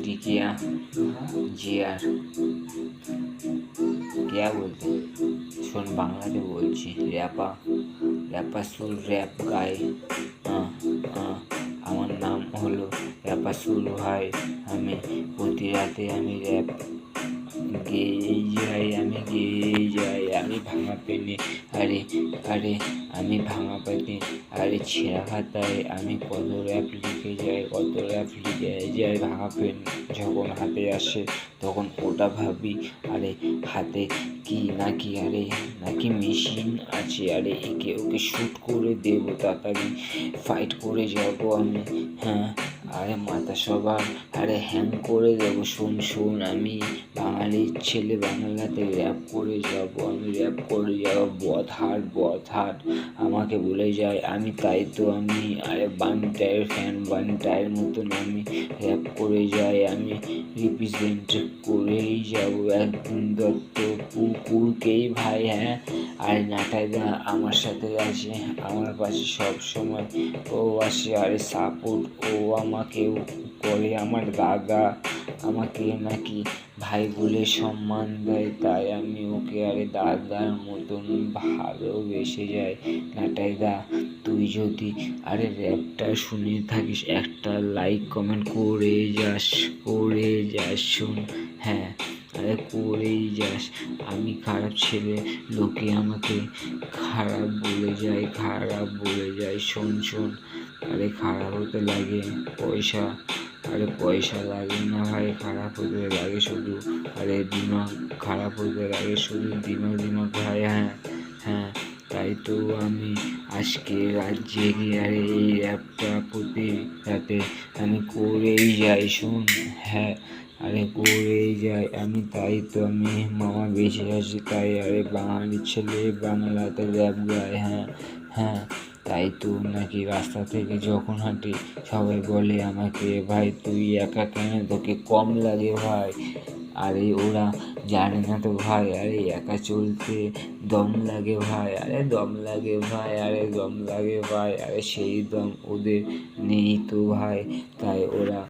डिकिया জিয়ার क्या बोलते শোন বাংলাতে বলছি র্যাপাসুল র্যাপ গায়। আমার নাম হলো র্যাপাসুল ভাই। আমি প্রতি রাতে আমি র্যাপ গেয়েই যাই। আমি ভাঙা পেনে আমি ভাঙা পেনে ছেঁড়া খাতায় আমি কত র্যাপ লিখে যাই। ভাঙা পেন যখন হাতে আসে তখন ওটা ভাবি হাতে কি নাকি মেশিন আছে। একে ওকে শ্যুট করে দেবো, তাড়াতাড়ি ফাইট করে যাবো আমি। মাথা সবার হ্যাং করে দেবো। শোন আমি বাঙালির ছেলে, বাংলাতে র্যাপ করে যাবো। বদহাট আমাকে বলে যায়। আমি তাই তো আমি বান্টায়ের ফ্যান, বান্টায়ের মতন আমি র্যাপ করে যাই। আমি রিপ্রেজেন্ট করেই যাবো একদিন দত্ত পুকুরকেই ভাই। নাটাইদা আমার সাথে আছে, আমার পাশে সব সময় ও আসে। সাপোর্ট ও আমাকেও করে। আমার দাদা আমাকে নাকি ভাই বলে সম্মান দেয়, তাই আমি ওকে দাদার মতন ভালোবেসে যাই। নাটাইদা তুই যদি র্যাপটা শুনে থাকিস একটা লাইক কমেন্ট করে যাস শোন। করেই যাস। আমি খারাপ ছেলে, লোকে আমাকে খারাপ বলে যায়। শোন খারাপ হতে লাগে পয়সা লাগে না ভাই, খারাপ হতে লাগে শুধু দিমাগ, খারাপ হতে লাগে শুধু দিমাগ ভাই। তাই তো আমি আজকে রাত জেগে এই র্যাপটা প্রতি রাতে আমি করেই যাই। শোন করেই যাই আমি। তাই তো আমি মামা বেঁচে আছি, তাই বাঙালি ছেলে বাংলাতে র্যাপ গায়। তাই তো নাকি রাস্তা থেকে যখন হাঁটি সবাই বলে আমাকে, ভাই তুই একা কেন, তোকে কম লাগে ভাই। ওরা জানে না তো ভাই, একা চলতে দম লাগে ভাই। দম লাগে ভাই। সেই দম ওদের নেই তো ভাই, তাই ওরা